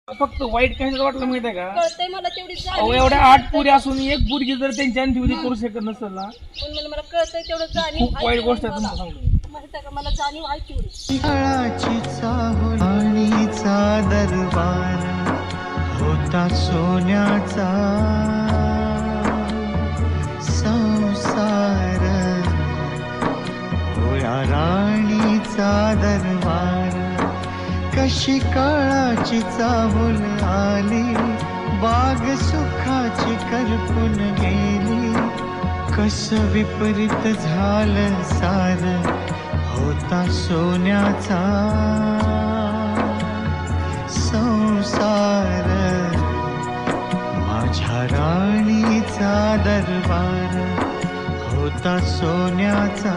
फक्त वाईट कशाचं वाटलं माहिती आहे का? कळतंय मला तेवढी अहो एवढ्या 8 पुरी असून एक पुरगी जर त्यांच्या अंतिविधी करू शकत नसेल ना, मला कळतंय तेवढं जाणीव खूप वाईट गोष्ट आहे तुम्हाला सांगतो. माहिती आहे का, मला जाणीव आहे तेवढी. काळाची चाहूल आणीचा दरबार होता सोन्याचा संसार होया राणीचा दरबार. कशी काळाची चाहूल आली बाग सुखाची करपून गेली. कस विपरीत झालं सार होता सोन्याचा संसार. माझ्या राणीचा दरबार होता सोन्याचा.